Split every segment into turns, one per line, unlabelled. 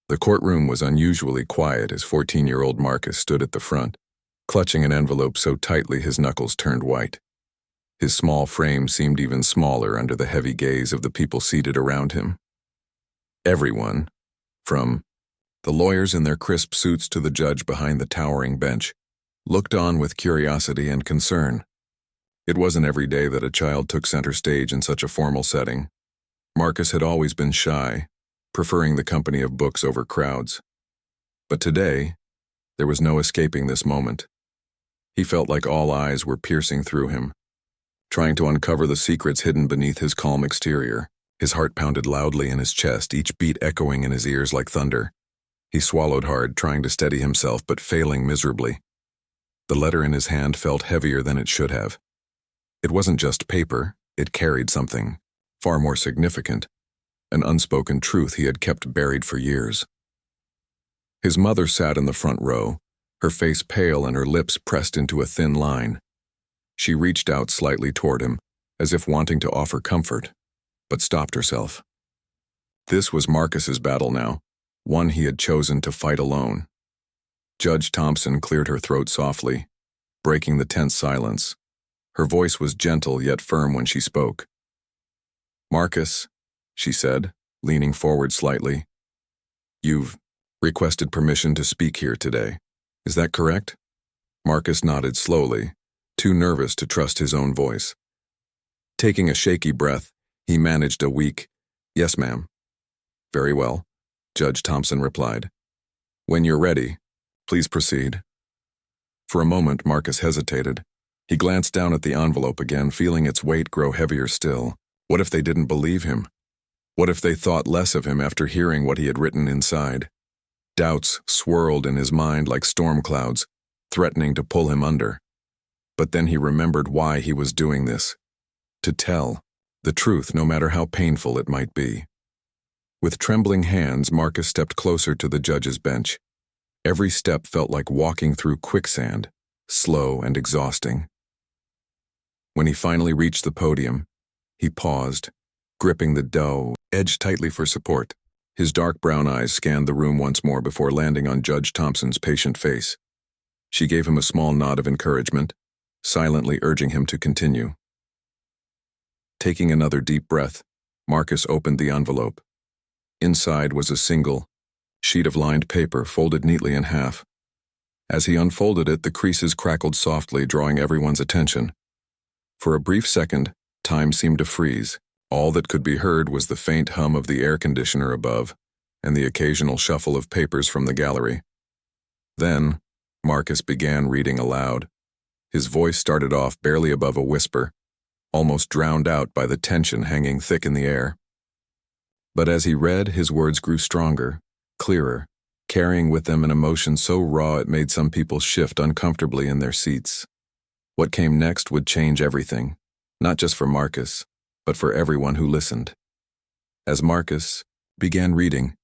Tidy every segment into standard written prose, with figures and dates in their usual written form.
The courtroom was unusually quiet as 14-year-old Marcus stood at the front, clutching an envelope so tightly his knuckles turned white. His small frame seemed even smaller under the heavy gaze of the people seated around him. Everyone, from the lawyers in their crisp suits to the judge behind the towering bench, looked on with curiosity and concern. It wasn't every day that a child took center stage in such a formal setting. Marcus had always been shy, preferring the company of books over crowds. But today, there was no escaping this moment. He felt like all eyes were piercing through him, trying to uncover the secrets hidden beneath his calm exterior. His heart pounded loudly in his chest, each beat echoing in his ears like thunder. He swallowed hard, trying to steady himself, but failing miserably. The letter in his hand felt heavier than it should have. It wasn't just paper, it carried something far more significant, an unspoken truth he had kept buried for years. His mother sat in the front row, her face pale and her lips pressed into a thin line. She reached out slightly toward him, as if wanting to offer comfort, but stopped herself. This was Marcus's battle now, one he had chosen to fight alone. Judge Thompson cleared her throat softly, breaking the tense silence. Her voice was gentle yet firm when she spoke. "Marcus," she said, leaning forward slightly, "you've requested permission to speak here today. Is that correct?" Marcus nodded slowly, too nervous to trust his own voice. Taking a shaky breath, he managed a weak, "Yes, ma'am." "Very well," Judge Thompson replied. "When you're ready, please proceed." For a moment, Marcus hesitated. He glanced down at the envelope again, feeling its weight grow heavier still. What if they didn't believe him? What if they thought less of him after hearing what he had written inside? Doubts swirled in his mind like storm clouds, threatening to pull him under. But then he remembered why he was doing this. To tell the truth, no matter how painful it might be. With trembling hands, Marcus stepped closer to the judge's bench. Every step felt like walking through quicksand, slow and exhausting. When he finally reached the podium, he paused, gripping the dough, edged tightly for support. His dark brown eyes scanned the room once more before landing on Judge Thompson's patient face. She gave him a small nod of encouragement, silently urging him to continue. Taking another deep breath, Marcus opened the envelope. Inside was a single sheet of lined paper folded neatly in half. As he unfolded it, the creases crackled softly, drawing everyone's attention. For a brief second, time seemed to freeze. All that could be heard was the faint hum of the air conditioner above and the occasional shuffle of papers from the gallery. Then, Marcus began reading aloud. His voice started off barely above a whisper, almost drowned out by the tension hanging thick in the air. But as he read, his words grew stronger, clearer, carrying with them an emotion so raw it made some people shift uncomfortably in their seats. What came next would change everything, not just for Marcus, but for everyone who listened. As Marcus began reading,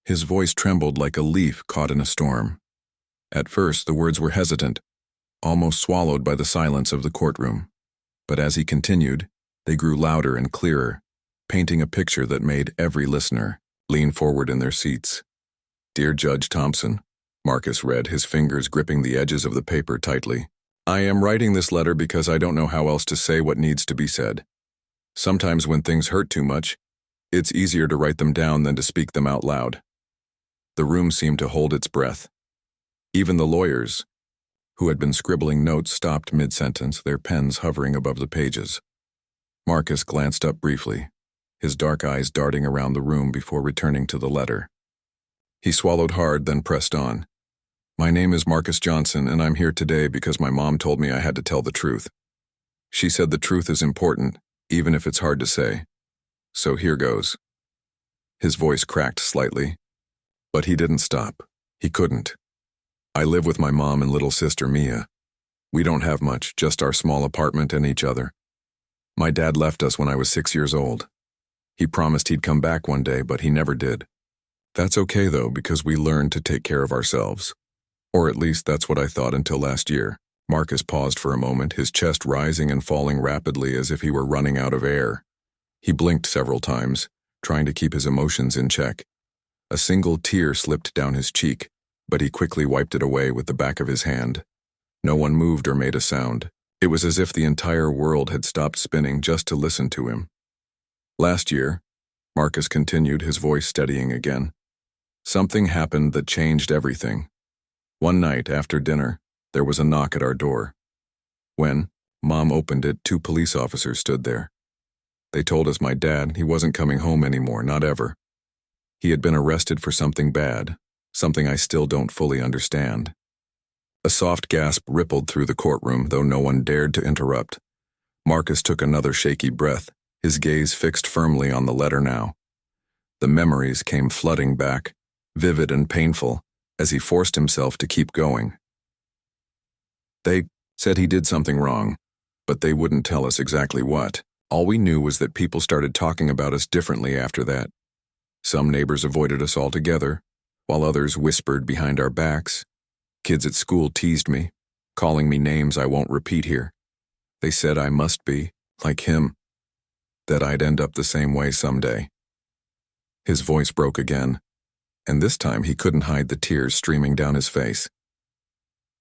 his voice trembled like a leaf caught in a storm. At first, the words were hesitant, almost swallowed by the silence of the courtroom. But as he continued, they grew louder and clearer, painting a picture that made every listener lean forward in their seats. "Dear Judge Thompson," Marcus read, his fingers gripping the edges of the paper tightly. "I am writing this letter because I don't know how else to say what needs to be said. Sometimes when things hurt too much, it's easier to write them down than to speak them out loud." The room seemed to hold its breath. Even the lawyers, who had been scribbling notes, stopped mid-sentence, their pens hovering above the pages. Marcus glanced up briefly, his dark eyes darting around the room before returning to the letter. He swallowed hard, then pressed on. "My name is Marcus Johnson, and I'm here today because my mom told me I had to tell the truth. She said the truth is important, even if it's hard to say. So here goes." His voice cracked slightly, but he didn't stop. He couldn't. "I live with my mom and little sister Mia. We don't have much, just our small apartment and each other. My dad left us when I was 6 years old. He promised he'd come back one day, but he never did. That's okay though, because we learned to take care of ourselves. Or at least that's what I thought until last year." Marcus paused for a moment, his chest rising and falling rapidly as if he were running out of air. He blinked several times, trying to keep his emotions in check. A single tear slipped down his cheek, but he quickly wiped it away with the back of his hand. No one moved or made a sound. It was as if the entire world had stopped spinning just to listen to him. Last year, Marcus continued, his voice steadying again. Something happened that changed everything. One night after dinner, there was a knock at our door. When Mom opened it, 2 police officers stood there. They told us my dad, he wasn't coming home anymore, not ever. He had been arrested for something bad, something I still don't fully understand. A soft gasp rippled through the courtroom, though no one dared to interrupt. Marcus took another shaky breath, his gaze fixed firmly on the letter now. The memories came flooding back, vivid and painful, as he forced himself to keep going. They said he did something wrong, but they wouldn't tell us exactly what. All we knew was that people started talking about us differently after that. Some neighbors avoided us altogether, while others whispered behind our backs. Kids at school teased me, calling me names I won't repeat here. They said I must be, like him, that I'd end up the same way someday. His voice broke again, and this time he couldn't hide the tears streaming down his face.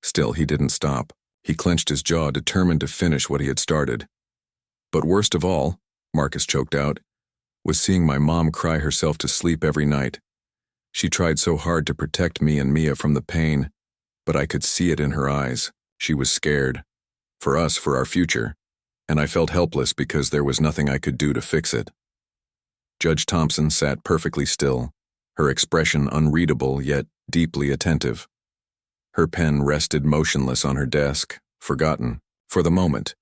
Still, he didn't stop. He clenched his jaw, determined to finish what he had started. But worst of all, Marcus choked out, was seeing my mom cry herself to sleep every night. She tried so hard to protect me and Mia from the pain, but I could see it in her eyes. She was scared. For us, for our future. And I felt helpless because there was nothing I could do to fix it. Judge Thompson sat perfectly still, her expression unreadable yet deeply attentive. Her pen rested motionless on her desk, forgotten, for the moment.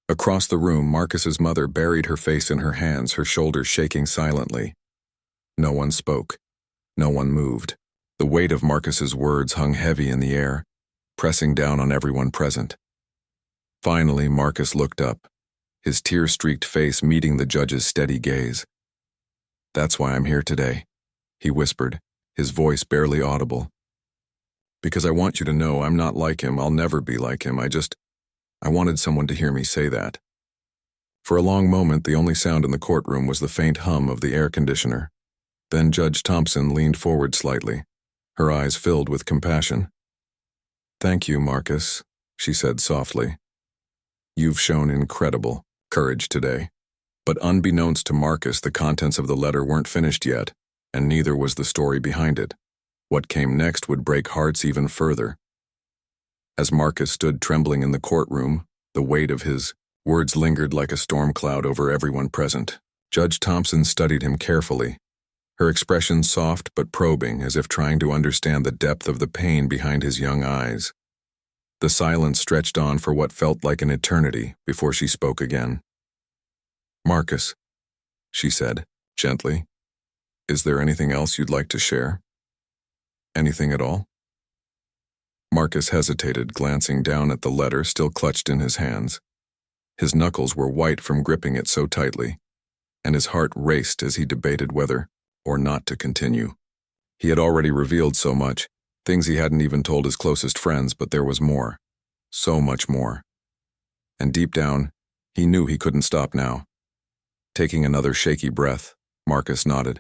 Across the room, Marcus's mother buried her face in her hands, her shoulders shaking silently. No one spoke. No one moved. The weight of Marcus's words hung heavy in the air, pressing down on everyone present. Finally, Marcus looked up, his tear-streaked face meeting the judge's steady gaze. "That's why I'm here today," he whispered, his voice barely audible. "Because I want you to know I'm not like him, I'll never be like him, I wanted someone to hear me say that." For a long moment, the only sound in the courtroom was the faint hum of the air conditioner. Then Judge Thompson leaned forward slightly, her eyes filled with compassion. "Thank you, Marcus," she said softly. "You've shown incredible courage today." But unbeknownst to Marcus, the contents of the letter weren't finished yet, and neither was the story behind it. What came next would break hearts even further. As Marcus stood trembling in the courtroom, the weight of his words lingered like a storm cloud over everyone present. Judge Thompson studied him carefully, her expression soft but probing, as if trying to understand the depth of the pain behind his young eyes. The silence stretched on for what felt like an eternity before she spoke again. "Marcus," she said, gently, "is there anything else you'd like to share? Anything at all?" Marcus hesitated, glancing down at the letter still clutched in his hands. His knuckles were white from gripping it so tightly, and his heart raced as he debated whether or not to continue. He had already revealed so much, things he hadn't even told his closest friends, but there was more. So much more. And deep down, he knew he couldn't stop now. Taking another shaky breath, Marcus nodded.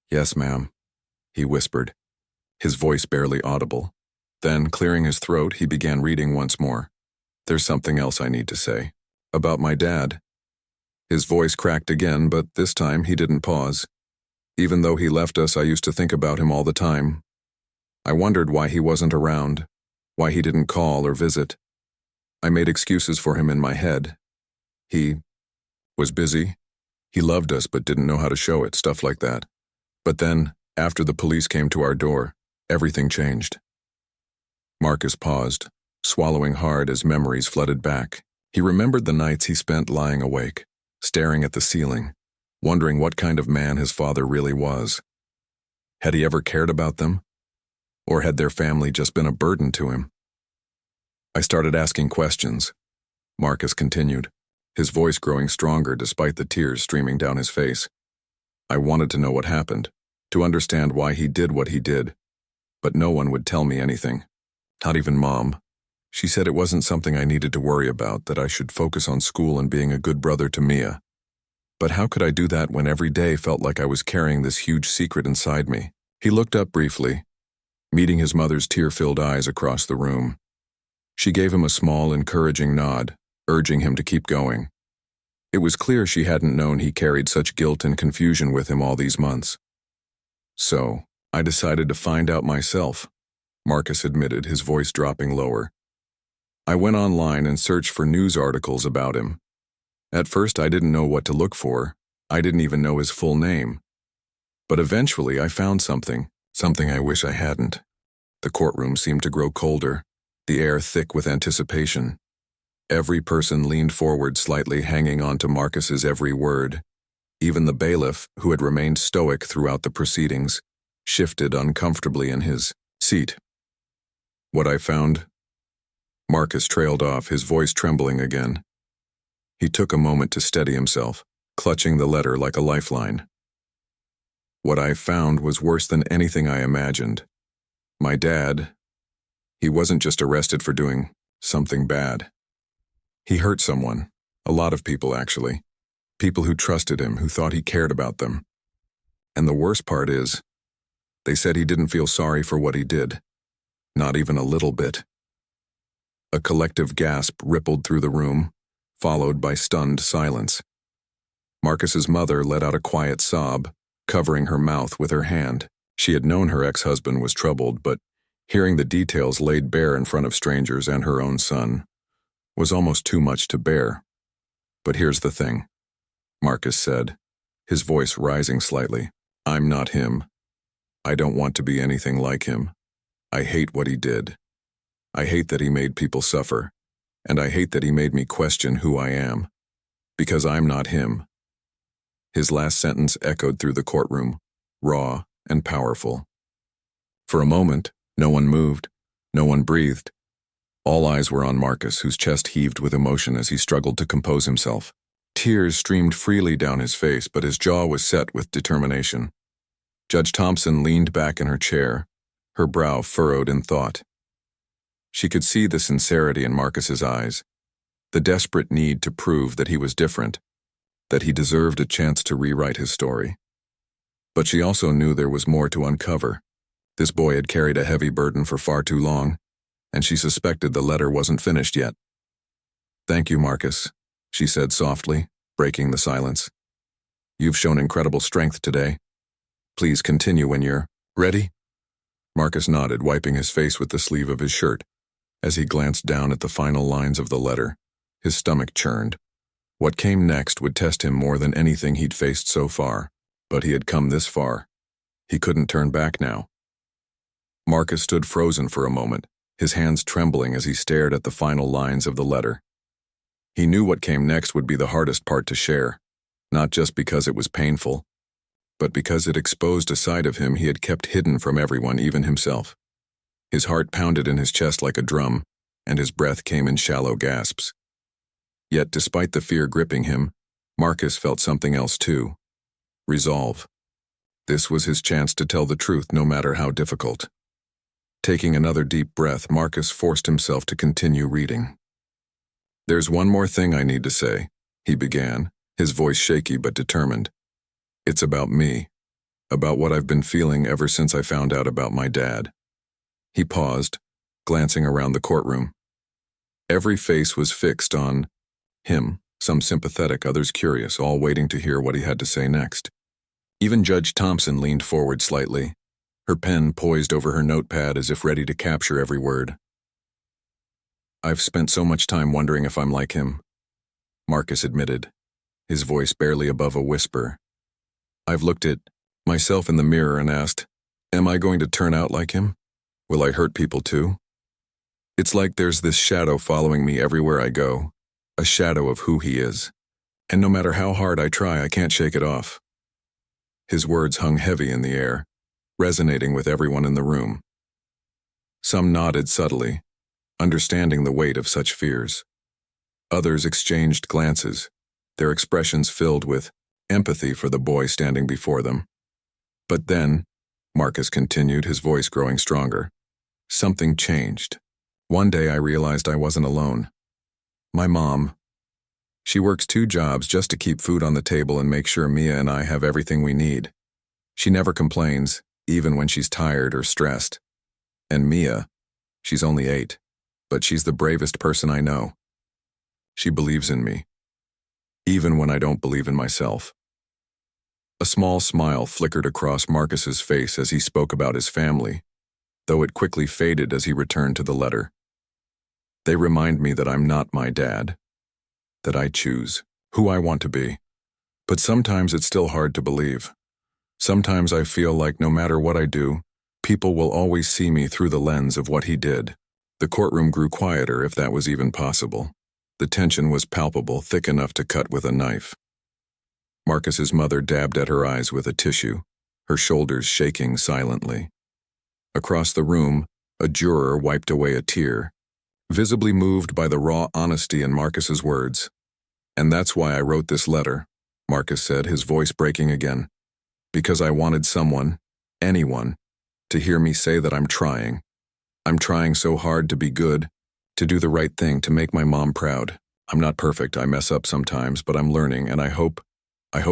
"Yes, ma'am," he whispered, his voice barely audible. Then, clearing his throat, he began reading once more. "There's something else I need to say. About my dad." His voice cracked again, but this time he didn't pause. "Even though he left us, I used to think about him all the time. I wondered why he wasn't around, why he didn't call or visit. I made excuses for him in my head. He was busy. He loved us but didn't know how to show it, stuff like that. But then, after the police came to our door, everything changed." Marcus paused, swallowing hard as memories flooded back. He remembered the nights he spent lying awake, staring at the ceiling, wondering what kind of man his father really was. Had he ever cared about them? Or had their family just been a burden to him? "I started asking questions," Marcus continued, his voice growing stronger despite the tears streaming down his face. "I wanted to know what happened, to understand why he did what he did. But no one would tell me anything. Not even Mom. She said it wasn't something I needed to worry about, that I should focus on school and being a good brother to Mia. But how could I do that when every day felt like I was carrying this huge secret inside me? He looked up briefly, meeting his mother's tear-filled eyes across the room. She gave him a small, encouraging nod, urging him to keep going. It was clear she hadn't known he carried such guilt and confusion with him all these months. So, I decided to find out myself, Marcus admitted, his voice dropping lower. I went online and searched for news articles about him. At first, I didn't know what to look for. I didn't even know his full name. But eventually, I found something I wish I hadn't. The courtroom seemed to grow colder, the air thick with anticipation. Every person leaned forward slightly, hanging on to Marcus's every word. Even the bailiff, who had remained stoic throughout the proceedings, shifted uncomfortably in his seat. What I found? Marcus trailed off, his voice trembling again. He took a moment to steady himself, clutching the letter like a lifeline. What I found was worse than anything I imagined. My dad, he wasn't just arrested for doing something bad. He hurt someone, a lot of people actually. People who trusted him, who thought he cared about them. And the worst part is, they said he didn't feel sorry for what he did. Not even a little bit. A collective gasp rippled through the room, followed by stunned silence. Marcus's mother let out a quiet sob, covering her mouth with her hand. She had known her ex-husband was troubled, but hearing the details laid bare in front of strangers and her own son was almost too much to bear. But here's the thing, Marcus said, his voice rising slightly. I'm not him. I don't want to be anything like him. I hate what he did. I hate that he made people suffer, and I hate that he made me question who I am. Because I'm not him. His last sentence echoed through the courtroom, raw and powerful. For a moment, no one moved, no one breathed. All eyes were on Marcus, whose chest heaved with emotion as he struggled to compose himself. Tears streamed freely down his face, but his jaw was set with determination. Judge Thompson leaned back in her chair, her brow furrowed in thought. She could see the sincerity in Marcus's eyes, the desperate need to prove that he was different, that he deserved a chance to rewrite his story. But she also knew there was more to uncover. This boy had carried a heavy burden for far too long, and she suspected the letter wasn't finished yet. Thank you, Marcus, she said softly, breaking the silence. You've shown incredible strength today. Please continue when you're ready. Marcus nodded, wiping his face with the sleeve of his shirt. As he glanced down at the final lines of the letter, his stomach churned. What came next would test him more than anything he'd faced so far, but he had come this far. He couldn't turn back now. Marcus stood frozen for a moment, his hands trembling as he stared at the final lines of the letter. He knew what came next would be the hardest part to share, not just because it was painful, but because it exposed a side of him he had kept hidden from everyone, even himself. His heart pounded in his chest like a drum, and his breath came in shallow gasps. Yet, despite the fear gripping him, Marcus felt something else too. Resolve. This was his chance to tell the truth, no matter how difficult. Taking another deep breath, Marcus forced himself to continue reading. There's one more thing I need to say, he began, his voice shaky but determined. It's about me, about what I've been feeling ever since I found out about my dad. He paused, glancing around the courtroom. Every face was fixed on him, some sympathetic, others curious, all waiting to hear what he had to say next. Even Judge Thompson leaned forward slightly, her pen poised over her notepad as if ready to capture every word. I've spent so much time wondering if I'm like him, Marcus admitted, his voice barely above a whisper. I've looked at myself in the mirror and asked, am I going to turn out like him? Will I hurt people too? It's like there's this shadow following me everywhere I go, a shadow of who he is. And no matter how hard I try, I can't shake it off. His words hung heavy in the air, resonating with everyone in the room. Some nodded subtly, understanding the weight of such fears. Others exchanged glances, their expressions filled with empathy for the boy standing before them. But then, Marcus continued, his voice growing stronger, something changed. One day I realized I wasn't alone. My mom, She works 2 jobs just to keep food on the table and make sure Mia and I have everything we need. She never complains, even when she's tired or stressed. And Mia, she's only 8, but she's the bravest person I know. She believes in me, even when I don't believe in myself. A small smile flickered across Marcus's face as he spoke about his family, though it quickly faded as he returned to the letter. They remind me that I'm not my dad, that I choose who I want to be. But sometimes it's still hard to believe. Sometimes I feel like no matter what I do, people will always see me through the lens of what he did. The courtroom grew quieter, if that was even possible. The tension was palpable, thick enough to cut with a knife. Marcus's mother dabbed at her eyes with a tissue, her shoulders shaking silently. Across the room, a juror wiped away a tear, visibly moved by the raw honesty in Marcus's words. "And that's why I wrote this letter," Marcus said, his voice breaking again. "Because I wanted someone, anyone, to hear me say that I'm trying. I'm trying so hard to be good, to do the right thing, to make my mom proud. I'm not perfect, I mess up sometimes, but I'm learning, and I hope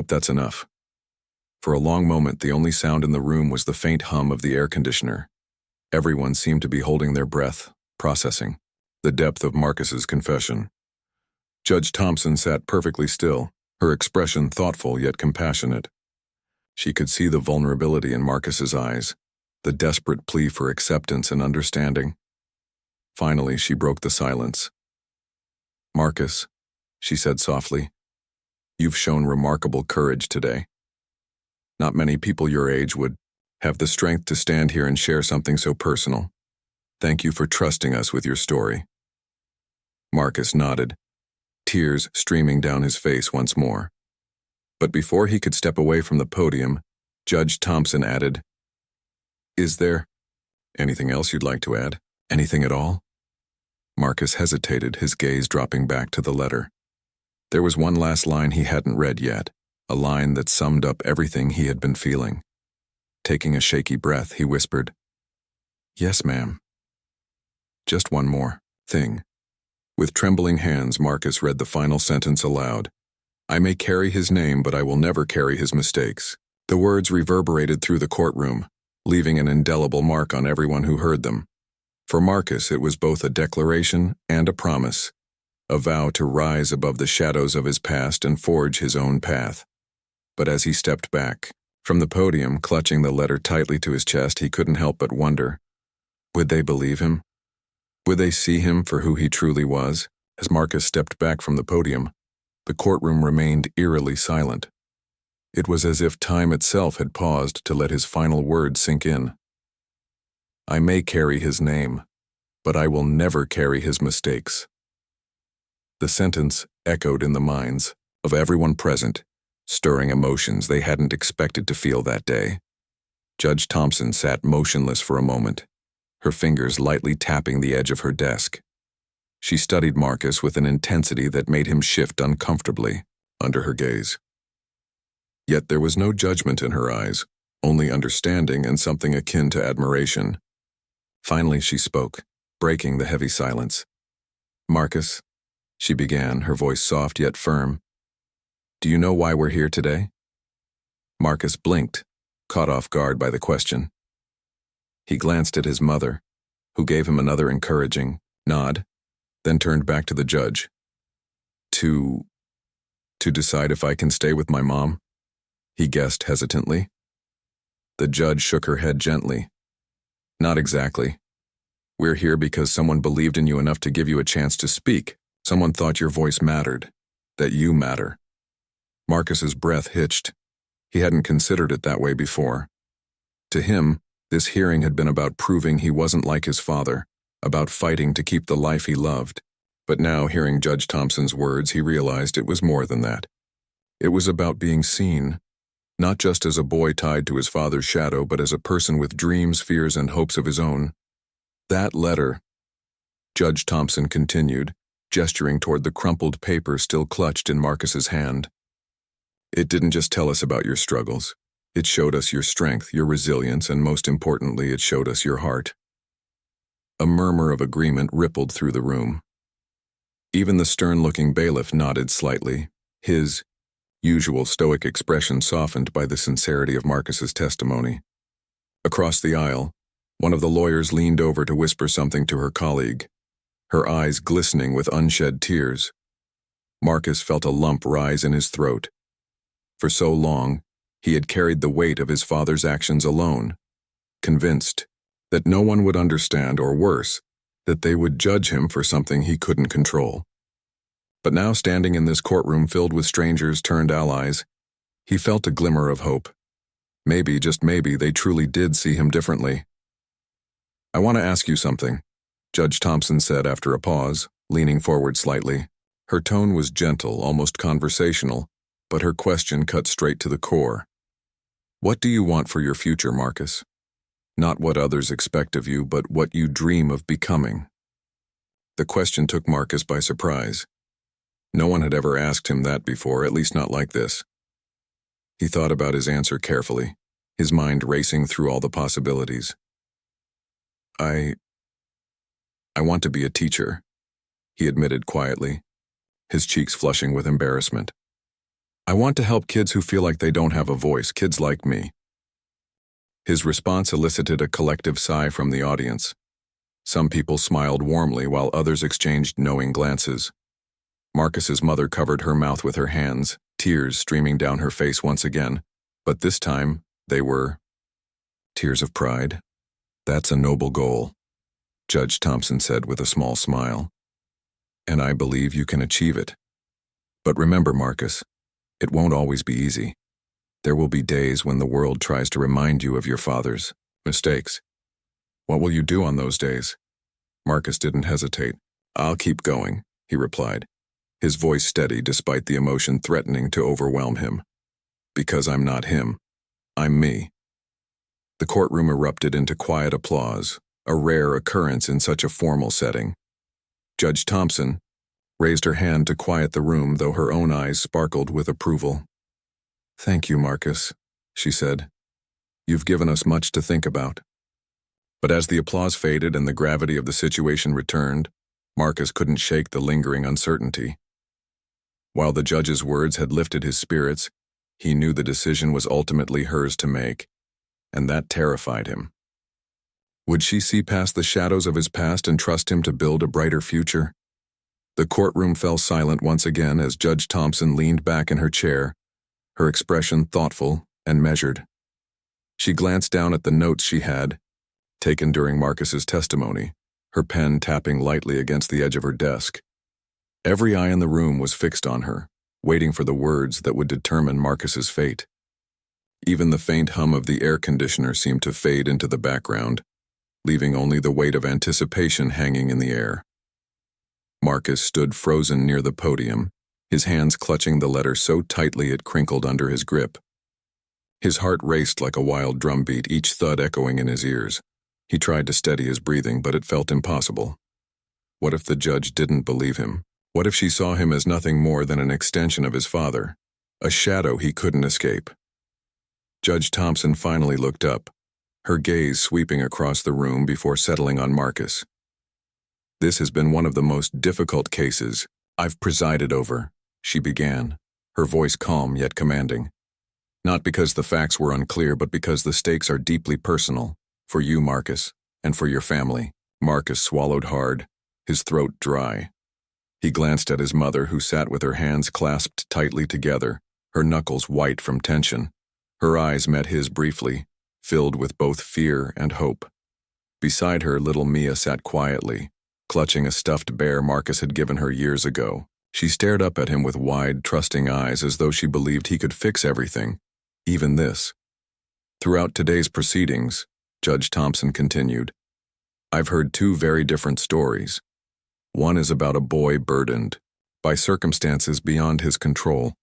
that's enough." For a long moment, the only sound in the room was the faint hum of the air conditioner. Everyone seemed to be holding their breath, processing the depth of Marcus's confession. Judge Thompson sat perfectly still, her expression thoughtful yet compassionate. She could see the vulnerability in Marcus's eyes, the desperate plea for acceptance and understanding. Finally, she broke the silence. "Marcus," she said softly, "you've shown remarkable courage today. Not many people your age would have the strength to stand here and share something so personal. Thank you for trusting us with your story." Marcus nodded, tears streaming down his face once more. But before he could step away from the podium, Judge Thompson added, "Is there anything else you'd like to add? Anything at all?" Marcus hesitated, his gaze dropping back to the letter. There was one last line he hadn't read yet, a line that summed up everything he had been feeling. Taking a shaky breath, he whispered, "Yes, ma'am. Just one more thing." With trembling hands, Marcus read the final sentence aloud. "I may carry his name, but I will never carry his mistakes." The words reverberated through the courtroom, leaving an indelible mark on everyone who heard them. For Marcus, it was both a declaration and a promise, a vow to rise above the shadows of his past and forge his own path. But as he stepped back from the podium, clutching the letter tightly to his chest, he couldn't help but wonder, would they believe him? Would they see him for who he truly was? As Marcus stepped back from the podium, the courtroom remained eerily silent. It was as if time itself had paused to let his final words sink in. "I may carry his name, but I will never carry his mistakes." The sentence echoed in the minds of everyone present, stirring emotions they hadn't expected to feel that day. Judge Thompson sat motionless for a moment, her fingers lightly tapping the edge of her desk. She studied Marcus with an intensity that made him shift uncomfortably under her gaze. Yet there was no judgment in her eyes, only understanding and something akin to admiration. Finally she spoke, breaking the heavy silence. "Marcus," she began, her voice soft yet firm, "do you know why we're here today?" Marcus blinked, caught off guard by the question. He glanced at his mother, who gave him another encouraging nod, then turned back to the judge. To decide if I can stay with my mom?" he guessed hesitantly. The judge shook her head gently. "Not exactly. We're here because someone believed in you enough to give you a chance to speak. Someone thought your voice mattered, that you matter." Marcus's breath hitched. He hadn't considered it that way before. To him, this hearing had been about proving he wasn't like his father, about fighting to keep the life he loved. But now, hearing Judge Thompson's words, he realized it was more than that. It was about being seen, not just as a boy tied to his father's shadow, but as a person with dreams, fears, and hopes of his own. "That letter," Judge Thompson continued, gesturing toward the crumpled paper still clutched in Marcus's hand. "It didn't just tell us about your struggles. It showed us your strength, your resilience, and most importantly, it showed us your heart." A murmur of agreement rippled through the room. Even the stern-looking bailiff nodded slightly, his usual stoic expression softened by the sincerity of Marcus's testimony. Across the aisle, one of the lawyers leaned over to whisper something to her colleague, her eyes glistening with unshed tears. Marcus felt a lump rise in his throat. For so long, he had carried the weight of his father's actions alone, convinced that no one would understand, or worse, that they would judge him for something he couldn't control. But now, standing in this courtroom filled with strangers turned allies, he felt a glimmer of hope. Maybe, just maybe, they truly did see him differently. "I want to ask you something," Judge Thompson said after a pause, leaning forward slightly. Her tone was gentle, almost conversational, but her question cut straight to the core. "What do you want for your future, Marcus? Not what others expect of you, but what you dream of becoming." The question took Marcus by surprise. No one had ever asked him that before, at least not like this. He thought about his answer carefully, his mind racing through all the possibilities. I want to be a teacher," he admitted quietly, his cheeks flushing with embarrassment. "I want to help kids who feel like they don't have a voice, kids like me." His response elicited a collective sigh from the audience. Some people smiled warmly while others exchanged knowing glances. Marcus's mother covered her mouth with her hands, tears streaming down her face once again, but this time they were tears of pride. "That's a noble goal," Judge Thompson said with a small smile. "And I believe you can achieve it. But remember, Marcus, it won't always be easy. There will be days when the world tries to remind you of your father's mistakes. What will you do on those days?" Marcus didn't hesitate. "I'll keep going," he replied, his voice steady despite the emotion threatening to overwhelm him. "Because I'm not him. I'm me." The courtroom erupted into quiet applause, a rare occurrence in such a formal setting. Judge Thompson raised her hand to quiet the room, though her own eyes sparkled with approval. "Thank you, Marcus," she said. "You've given us much to think about." But as the applause faded and the gravity of the situation returned, Marcus couldn't shake the lingering uncertainty. While the judge's words had lifted his spirits, he knew the decision was ultimately hers to make, and that terrified him. Would she see past the shadows of his past and trust him to build a brighter future? The courtroom fell silent once again as Judge Thompson leaned back in her chair, her expression thoughtful and measured. She glanced down at the notes she had taken during Marcus's testimony, her pen tapping lightly against the edge of her desk. Every eye in the room was fixed on her, waiting for the words that would determine Marcus's fate. Even the faint hum of the air conditioner seemed to fade into the background, leaving only the weight of anticipation hanging in the air. Marcus stood frozen near the podium, his hands clutching the letter so tightly it crinkled under his grip. His heart raced like a wild drumbeat, each thud echoing in his ears. He tried to steady his breathing, but it felt impossible. What if the judge didn't believe him? What if she saw him as nothing more than an extension of his father, a shadow he couldn't escape? Judge Thompson finally looked up, her gaze sweeping across the room before settling on Marcus. "This has been one of the most difficult cases I've presided over," she began, her voice calm yet commanding. "Not because the facts were unclear, but because the stakes are deeply personal, for you, Marcus, and for your family." Marcus swallowed hard, his throat dry. He glanced at his mother, who sat with her hands clasped tightly together, her knuckles white from tension. Her eyes met his briefly, filled with both fear and hope. Beside her, little Mia sat quietly, clutching a stuffed bear Marcus had given her years ago. She stared up at him with wide, trusting eyes as though she believed he could fix everything, even this. "Throughout today's proceedings," Judge Thompson continued, "I've heard two very different stories. One is about a boy burdened by circumstances beyond his control,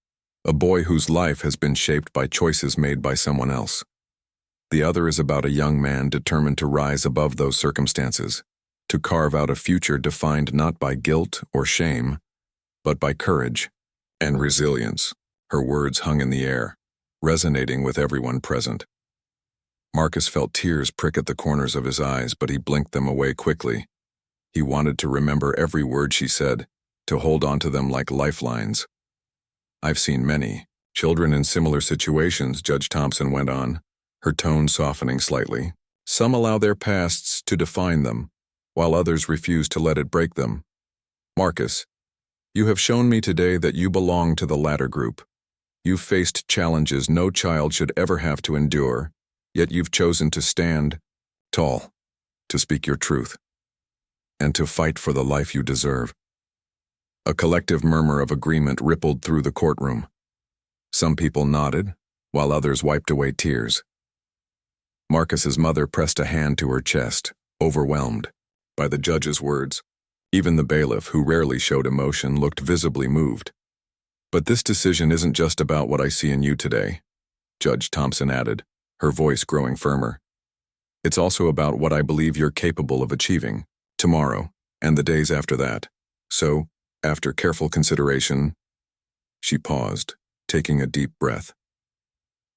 a boy whose life has been shaped by choices made by someone else. The other is about a young man determined to rise above those circumstances, to carve out a future defined not by guilt or shame, but by courage and resilience." Her words hung in the air, resonating with everyone present. Marcus felt tears prick at the corners of his eyes, but he blinked them away quickly. He wanted to remember every word she said, to hold onto them like lifelines. I've seen many children in similar situations, Judge Thompson went on, her tone softening slightly. Some allow their pasts to define them, while others refuse to let it break them. Marcus, you have shown me today that you belong to the latter group. You've faced challenges no child should ever have to endure, yet you've chosen to stand tall, to speak your truth, and to fight for the life you deserve. A collective murmur of agreement rippled through the courtroom. Some people nodded, while others wiped away tears. Marcus's mother pressed a hand to her chest, overwhelmed by the judge's words. Even the bailiff, who rarely showed emotion, looked visibly moved. But this decision isn't just about what I see in you today, Judge Thompson added, her voice growing firmer. It's also about what I believe you're capable of achieving tomorrow and the days after that. So, after careful consideration, she paused, taking a deep breath.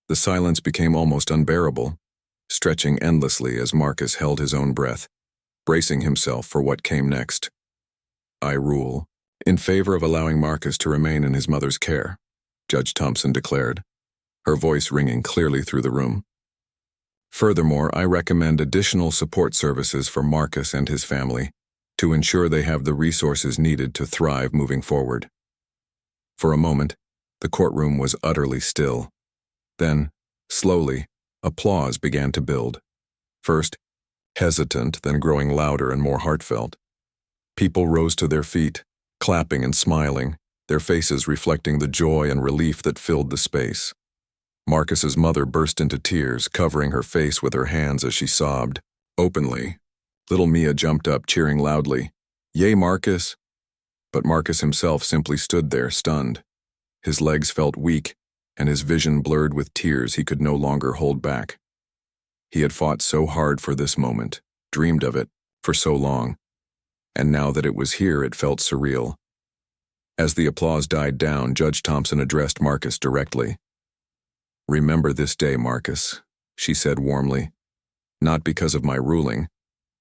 The silence became almost unbearable, stretching endlessly as Marcus held his own breath, bracing himself for what came next. I rule in favor of allowing Marcus to remain in his mother's care, Judge Thompson declared, her voice ringing clearly through the room. Furthermore, I recommend additional support services for Marcus and his family to ensure they have the resources needed to thrive moving forward. For a moment, the courtroom was utterly still. Then, slowly, applause began to build. First, hesitant, then growing louder and more heartfelt. People rose to their feet, clapping and smiling, their faces reflecting the joy and relief that filled the space. Marcus's mother burst into tears, covering her face with her hands as she sobbed. Openly, little Mia jumped up, cheering loudly, "Yay, Marcus!" But Marcus himself simply stood there, stunned. His legs felt weak, and his vision blurred with tears he could no longer hold back. He had fought so hard for this moment, dreamed of it, for so long, and now that it was here, it felt surreal. As the applause died down, Judge Thompson addressed Marcus directly. "Remember this day, Marcus," she said warmly, "not because of my ruling,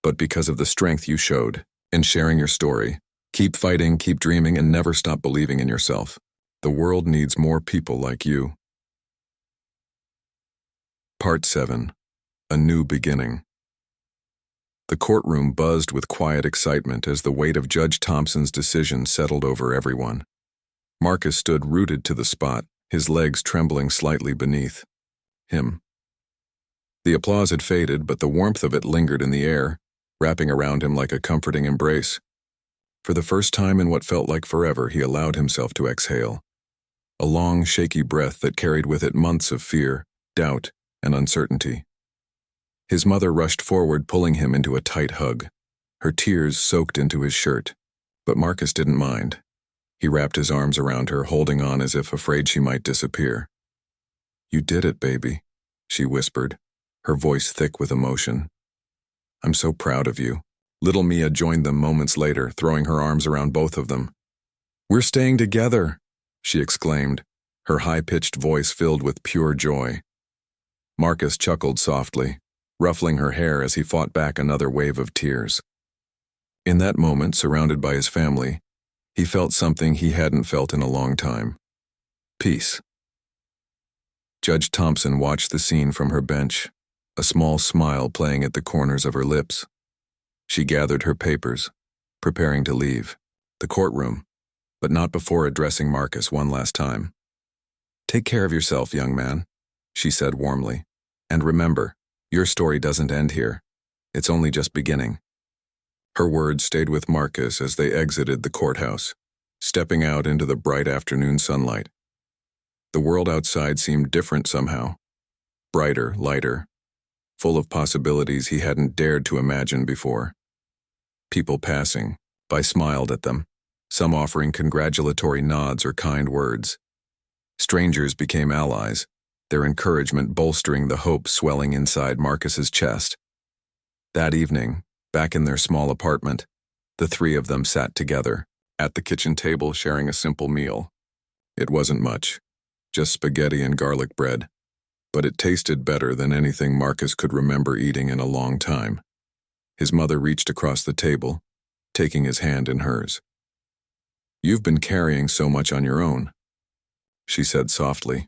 but because of the strength you showed in sharing your story. Keep fighting, keep dreaming, and never stop believing in yourself. The world needs more people like you." Part 7. A New Beginning. The courtroom buzzed with quiet excitement as the weight of Judge Thompson's decision settled over everyone. Marcus stood rooted to the spot, his legs trembling slightly beneath him. The applause had faded, but the warmth of it lingered in the air, wrapping around him like a comforting embrace. For the first time in what felt like forever, he allowed himself to exhale. A long, shaky breath that carried with it months of fear, doubt, and uncertainty. His mother rushed forward, pulling him into a tight hug. Her tears soaked into his shirt, but Marcus didn't mind. He wrapped his arms around her, holding on as if afraid she might disappear. "You did it, baby," she whispered, her voice thick with emotion. "I'm so proud of you." Little Mia joined them moments later, throwing her arms around both of them. "We're staying together," she exclaimed, her high-pitched voice filled with pure joy. Marcus chuckled softly, ruffling her hair as he fought back another wave of tears. In that moment, surrounded by his family, he felt something he hadn't felt in a long time. Peace. Judge Thompson watched the scene from her bench, a small smile playing at the corners of her lips. She gathered her papers, preparing to leave the courtroom, but not before addressing Marcus one last time. "Take care of yourself, young man," she said warmly. "And remember, your story doesn't end here. It's only just beginning." Her words stayed with Marcus as they exited the courthouse, stepping out into the bright afternoon sunlight. The world outside seemed different somehow. Brighter, lighter, full of possibilities he hadn't dared to imagine before. People passing by smiled at them, some offering congratulatory nods or kind words. Strangers became allies, their encouragement bolstering the hope swelling inside Marcus's chest. That evening, back in their small apartment, the three of them sat together, at the kitchen table sharing a simple meal. It wasn't much, just spaghetti and garlic bread, but it tasted better than anything Marcus could remember eating in a long time. His mother reached across the table, taking his hand in hers. You've been carrying so much on your own, she said softly.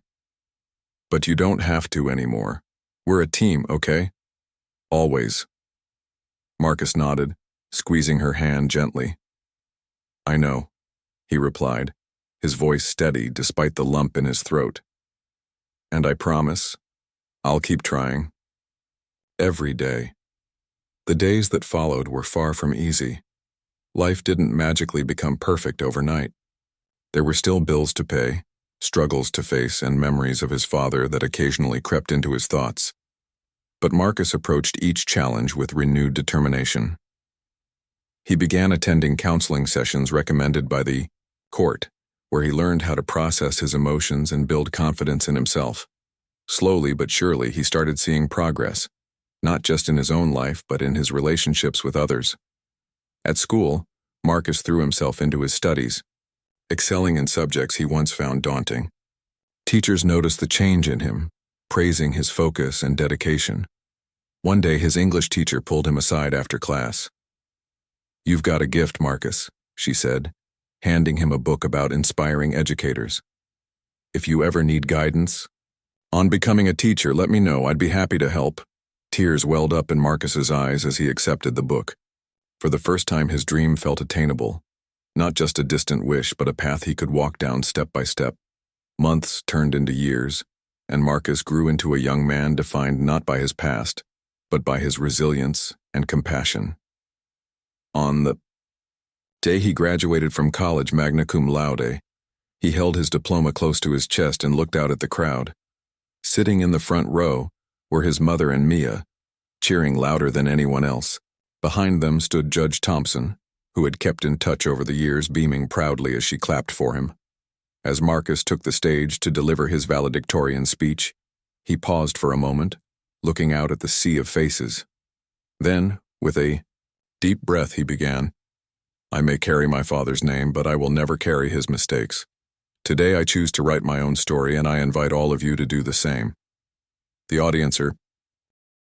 But you don't have to anymore. We're a team, okay? Always. Marcus nodded, squeezing her hand gently. I know, he replied, his voice steady despite the lump in his throat. And I promise, I'll keep trying. Every day. The days that followed were far from easy. Life didn't magically become perfect overnight. There were still bills to pay, struggles to face, and memories of his father that occasionally crept into his thoughts. But Marcus approached each challenge with renewed determination. He began attending counseling sessions recommended by the court, where he learned how to process his emotions and build confidence in himself. Slowly but surely, he started seeing progress, not just in his own life, but in his relationships with others. At school, Marcus threw himself into his studies, excelling in subjects he once found daunting. Teachers noticed the change in him, praising his focus and dedication. One day, his English teacher pulled him aside after class. "You've got a gift, Marcus," she said, handing him a book about inspiring educators. "If you ever need guidance on becoming a teacher, let me know. I'd be happy to help." Tears welled up in Marcus's eyes as he accepted the book. For the first time, his dream felt attainable, not just a distant wish, but a path he could walk down step by step. Months turned into years, and Marcus grew into a young man defined not by his past, but by his resilience and compassion. On the day he graduated from college magna cum laude, he held his diploma close to his chest and looked out at the crowd. Sitting in the front row were his mother and Mia, cheering louder than anyone else. Behind them stood Judge Thompson, who had kept in touch over the years, beaming proudly as she clapped for him. As Marcus took the stage to deliver his valedictorian speech, he paused for a moment, looking out at the sea of faces. Then, with a deep breath, he began, "I may carry my father's name, but I will never carry his mistakes. Today I choose to write my own story, and I invite all of you to do the same." The audience